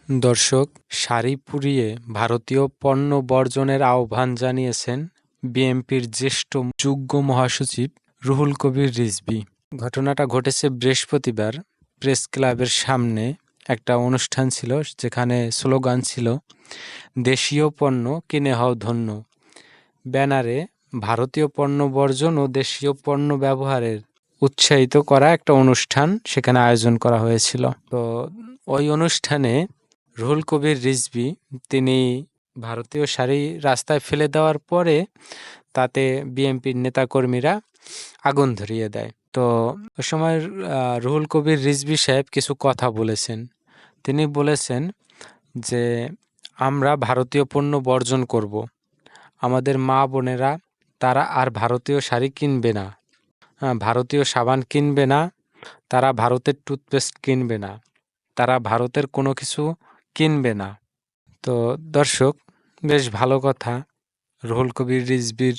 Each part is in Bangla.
দর্শক, শাড়ি পরিয়ে ভারতীয় পণ্য বর্জনের আহ্বান জানিয়েছেন বিএনপির জ্যেষ্ঠ যুগ্ম মহাসচিব রুহুল কবির রিজভী। ঘটনাটা ঘটেছে বৃহস্পতিবার। প্রেস ক্লাবের সামনে একটা অনুষ্ঠান ছিল, যেখানে স্লোগান ছিল, দেশীয় পণ্য কিনে হও ধন্য। ব্যানারে ভারতীয় পণ্য বর্জন ও দেশীয় পণ্য ব্যবহারের উৎসাহিত করা একটা অনুষ্ঠান সেখানে আয়োজন করা হয়েছিল। তো ওই অনুষ্ঠানে রুহুল কবির রিজভী তিনি ভারতীয় শাড়ি রাস্তায় ফেলে দেওয়ার পরে তাতে বিএনপির নেতাকর্মীরা আগুন ধরিয়ে দেয়। তো ওই সময় রুহুল কবির রিজভী সাহেব কিছু কথা বলেছেন। তিনি বলেছেন যে আমরা ভারতীয় পণ্য বর্জন করব। আমাদের মা বোনেরা তারা আর ভারতীয় শাড়ি কিনবে না, ভারতীয় সাবান কিনবে না, তারা ভারতের টুথপেস্ট কিনবে না, তারা ভারতের কোনো কিছু কিনবে না। তো দর্শক, বেশ ভালো কথা। রুহুল কবির রিজভীর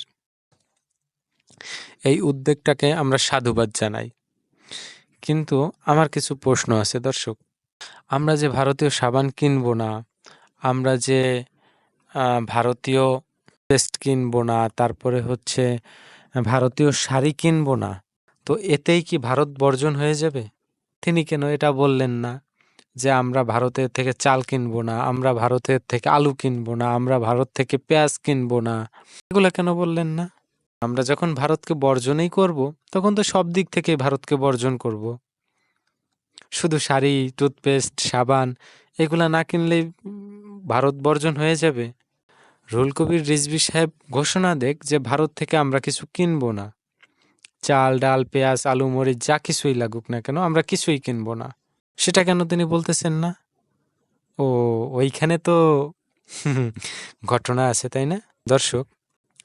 এই উদ্যোগটাকে আমরা সাধুবাদ জানাই। কিন্তু আমার কিছু প্রশ্ন আছে দর্শক। আমরা যে ভারতীয় সাবান কিনবো না, আমরা যে ভারতীয় পেস্ট কিনবো না, তারপরে হচ্ছে ভারতীয় শাড়ি কিনবো না, তো এতেই কি ভারত বর্জন হয়ে যাবে? তিনি কেন এটা বললেন না যে আমরা ভারতের থেকে চাল কিনবো না, আমরা ভারতের থেকে আলু কিনবো না, আমরা ভারত থেকে পেঁয়াজ কিনবো না? এগুলো কেন বললেন না? আমরা যখন ভারতকে বর্জনই করব, তখন তো সব দিক থেকে ভারতকে বর্জন করব। শুধু শাড়ি, টুথপেস্ট, সাবান এগুলা না কিনলেই ভারত বর্জন হয়ে যাবে? রুহুল কবির রিজভী সাহেব ঘোষণা দেখ যে ভারত থেকে আমরা কিছু কিনবো না, চাল, ডাল, পেঁয়াজ, আলু, মরিচ যা কিছুই লাগুক না কেন, আমরা কিছুই কিনবো না। সেটা কেন তিনি বলতেছেন না? ও, ওইখানে তো ঘটনা আছে, তাই না? দর্শক,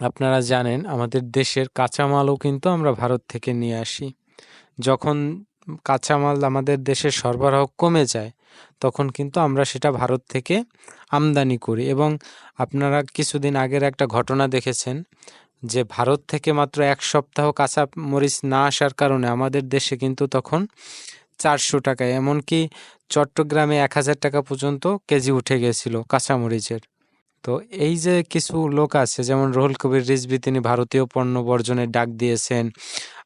আপনারা জানেন আমাদের দেশের কাঁচামালও কিন্তু আমরা ভারত থেকে নিয়ে আসি। যখন কাঁচামাল আমাদের দেশের সরবরাহ কমে যায়, তখন কিন্তু আমরা সেটা ভারত থেকে আমদানি করি। এবং আপনারা কিছুদিন আগের একটা ঘটনা দেখেছেন যে ভারত থেকে মাত্র 1 সপ্তাহ কাঁচা মরিচ না আসার কারণে আমাদের দেশে কিন্তু তখন 400 টাকায়, এমনকি চট্টগ্রামে 1000 টাকা পর্যন্ত কেজি উঠে গেছিল কাঁচামরিচের। তো এই যে কিছু লোক আছে, যেমন রুহুল কবির রিজভী, তিনি ভারতীয় পণ্য বর্জনের ডাক দিয়েছেন।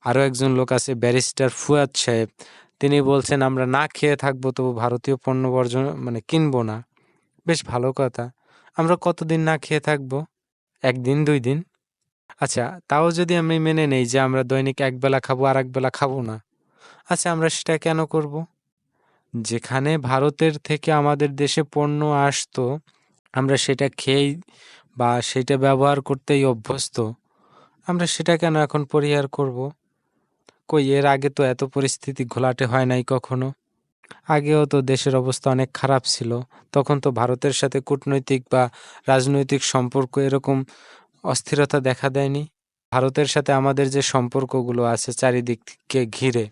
আরও একজন লোক আছে ব্যারিস্টার ফুয়াদ সাহেব, তিনি বলছেন আমরা না খেয়ে থাকবো, তবু ভারতীয় পণ্য বর্জন কিনবো না। বেশ ভালো কথা। আমরা কতদিন না খেয়ে থাকবো? 1 দিন 2 দিন? আচ্ছা, তাও যদি আমি মেনে নেই যে আমরা দৈনিক একবেলা খাবো আর একবেলা খাবো না, আচ্ছা আমরা সেটা কেন করব? যেখানে ভারতের থেকে আমাদের দেশে পণ্য আসতো, আমরা সেটা খেয়েই বা সেটা ব্যবহার করতেই অভ্যস্ত, আমরা সেটা কেন এখন পরিহার করব? কই, এর আগে তো এত পরিস্থিতি ঘোলাটে হয় নাই কখনো। আগেও তো দেশের অবস্থা অনেক খারাপ ছিল, তখন তো ভারতের সাথে কূটনৈতিক বা রাজনৈতিক সম্পর্ক এরকম অস্থিরতা দেখা দেয়নি। ভারতের সাথে আমাদের যে সম্পর্কগুলো আছে চারিদিককে ঘিরে,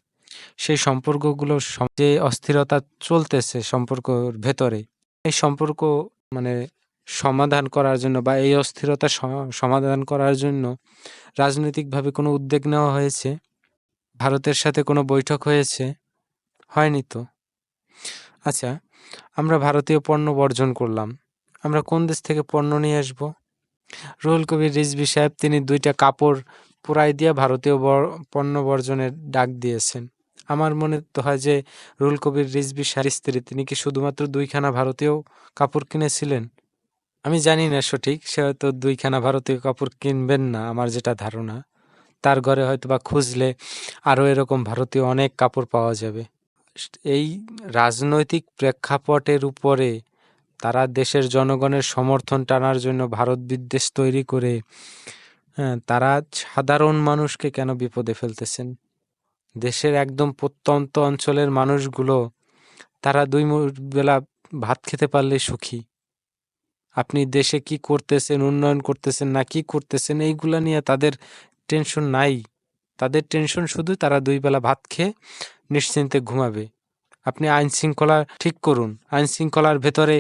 সেই সম্পর্কগুলো যে অস্থিরতা চলতেছে সম্পর্কর ভেতরে, এই সম্পর্ক মানে সমাধান করার জন্য বা এই অস্থিরতা সমাধান করার জন্য রাজনৈতিকভাবে কোনো উদ্যোগ নেওয়া হয়েছে? ভারতের সাথে কোনো বৈঠক হয়েছে? হয়নি তো। আচ্ছা, আমরা ভারতীয় পণ্য বর্জন করলাম, আমরা কোন দেশ থেকে পণ্য নিয়ে আসবো? রুহুল কবির রিজভী সাহেব তিনি 2টা কাপড় পুরাই দিয়ে ভারতীয় পণ্য বর্জনের ডাক দিয়েছেন। আমার মনে তো হয় যে রুহুল কবির রিজভী সাহেবের স্ত্রী, তিনি কি শুধুমাত্র 2খানা ভারতীয় কাপড় কিনেছিলেন? আমি জানি না সঠিক, সে হয়তো 2খানা ভারতীয় কাপড় কিনবেন না, আমার যেটা ধারণা। তার ঘরে হয়তো বা খুঁজলে আরও এরকম ভারতীয় অনেক কাপড় পাওয়া যাবে। এই রাজনৈতিক প্রেক্ষাপটের উপরে তারা দেশের জনগণের সমর্থন টানার জন্য ভারত বিদ্বেষ তৈরি করে, তারা সাধারণ মানুষকে কেন বিপদে ফেলতেছেন? দেশের একদম প্রত্যন্ত অঞ্চলের মানুষগুলো, তারা 2 বেলা ভাত খেতে পারলেই সুখী। আপনি দেশে কি করতেছেন, উন্নয়ন করতেছেন না কি করতেছেন, এইগুলা নিয়ে তাদের টেনশন নাই। তাদের টেনশন শুধু তারা 2 বেলা ভাত খেয়ে নিশ্চিন্তে ঘুমাবে। আপনি আইন শৃঙ্খলা ঠিক করুন, আইন শৃঙ্খলার ভেতরে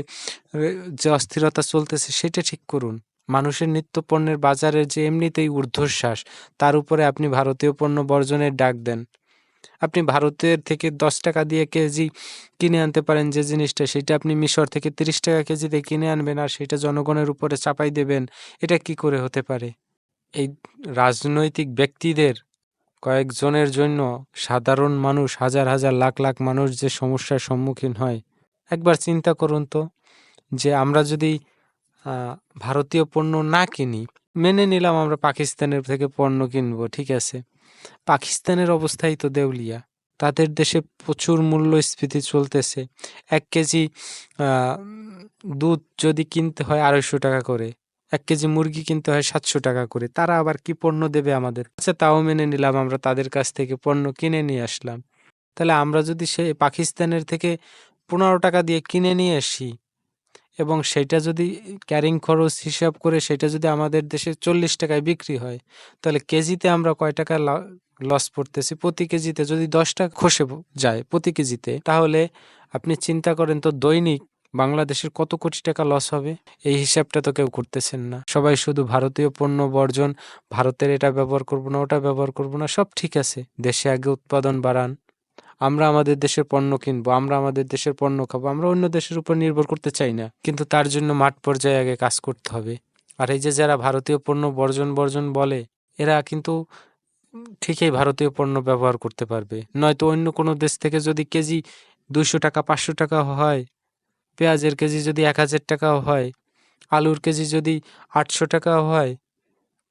যে অস্থিরতা চলতেছে সেটা ঠিক করুন। মানুষের নিত্য পণ্যের বাজারের যে এমনিতেই ঊর্ধ্বশ্বাস, তার উপরে আপনি ভারতীয় পণ্য বর্জনের ডাক দেন। আপনি ভারতের থেকে 10 টাকা দিয়ে কেজি কিনে আনতে পারেন যে জিনিসটা, সেটা আপনি মিশর থেকে 30 টাকা কেজিতে কিনে আনবেন আর সেটা জনগণের উপরে চাপাই দেবেন। এটা কি করে হতে পারে? এই রাজনৈতিক ব্যক্তিদের কয়েকজনের জন্য সাধারণ মানুষ, হাজার হাজার লাখ লাখ মানুষ যে সমস্যার সম্মুখীন হয়, একবার চিন্তা করুন তো। যে আমরা যদি ভারতীয় পণ্য না কিনি, মেনে নিলাম আমরা পাকিস্তানের থেকে পণ্য কিনবো, ঠিক আছে। পাকিস্তানের অবস্থাই তো দেউলিয়া। তাদের দেশে প্রচুর মূল্যস্ফীতি চলতেছে। 1 কেজি দুধ যদি কিনতে হয় 250 টাকা করে, 1 কেজি মুরগি কিনতে হয় 700 টাকা করে। তারা আবার কি পণ্য দেবে আমাদের? আচ্ছা, তাও মেনে নিলাম, আমরা তাদের কাছ থেকে পণ্য কিনে নিয়ে আসলাম। তাহলে আমরা যদি সেই পাকিস্তানের থেকে 15 টাকা দিয়ে কিনে নিয়ে আসি এবং সেটা যদি ক্যারিং খরচ হিসাব করে সেটা যদি আমাদের দেশে 40 টাকায় বিক্রি হয়, তাহলে কেজিতে আমরা কয় টাকা লস পড়তেছি? প্রতি কেজিতে যদি 10 টাকা খসে যায় প্রতি কেজিতে, তাহলে আপনি চিন্তা করেন তো দৈনিক বাংলাদেশের কত কোটি টাকা লস হবে? এই হিসাবটা তো কেউ করতেছেন না। সবাই শুধু ভারতীয় পণ্য বর্জন, ভারতের এটা ব্যবহার করব না, ওটা ব্যবহার করব না। সব ঠিক আছে, দেশে আগে উৎপাদন বাড়ান, আমরা আমাদের দেশের পণ্য কিনবো, আমরা আমাদের দেশের পণ্য খাবো, আমরা অন্য দেশের উপর নির্ভর করতে চাই না। কিন্তু তার জন্য মাঠ পর্যায়ে আগে কাজ করতে হবে। আর এই যে যারা ভারতীয় পণ্য বর্জন বর্জন বলে, এরা কিন্তু ঠিকই ভারতীয় পণ্য ব্যবহার করতে পারবে। নয়তো অন্য কোনো দেশ থেকে যদি কেজি 200 টাকা 500 টাকা হয়, পেঁয়াজের কেজি যদি 1000 টাকাও হয়, আলুর কেজি যদি 800 টাকাও হয়,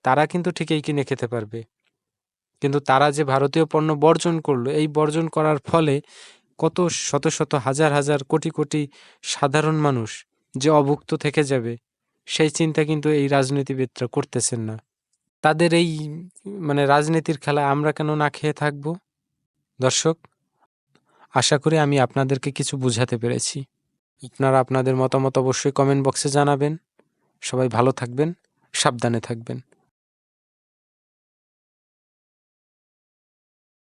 তারা কিন্তু ঠিকই কিনে খেতে পারবে। কিন্তু তারা যে ভারতীয় পণ্য বর্জন করলো, এই বর্জন করার ফলে কত শত শত হাজার হাজার কোটি কোটি সাধারণ মানুষ যে অভুক্ত থেকে যাবে, সেই চিন্তা কিন্তু এই রাজনীতিবিদরা করতেছেন না। তাদের এই রাজনীতির খেলায় আমরা কেন না খেয়ে থাকব? দর্শক, আশা করি আমি আপনাদেরকে কিছু বুঝাতে পেরেছি। আপনারা আপনাদের মতামত অবশ্যই কমেন্ট বক্সে জানাবেন। সবাই ভালো থাকবেন, সাবধানে থাকবেন।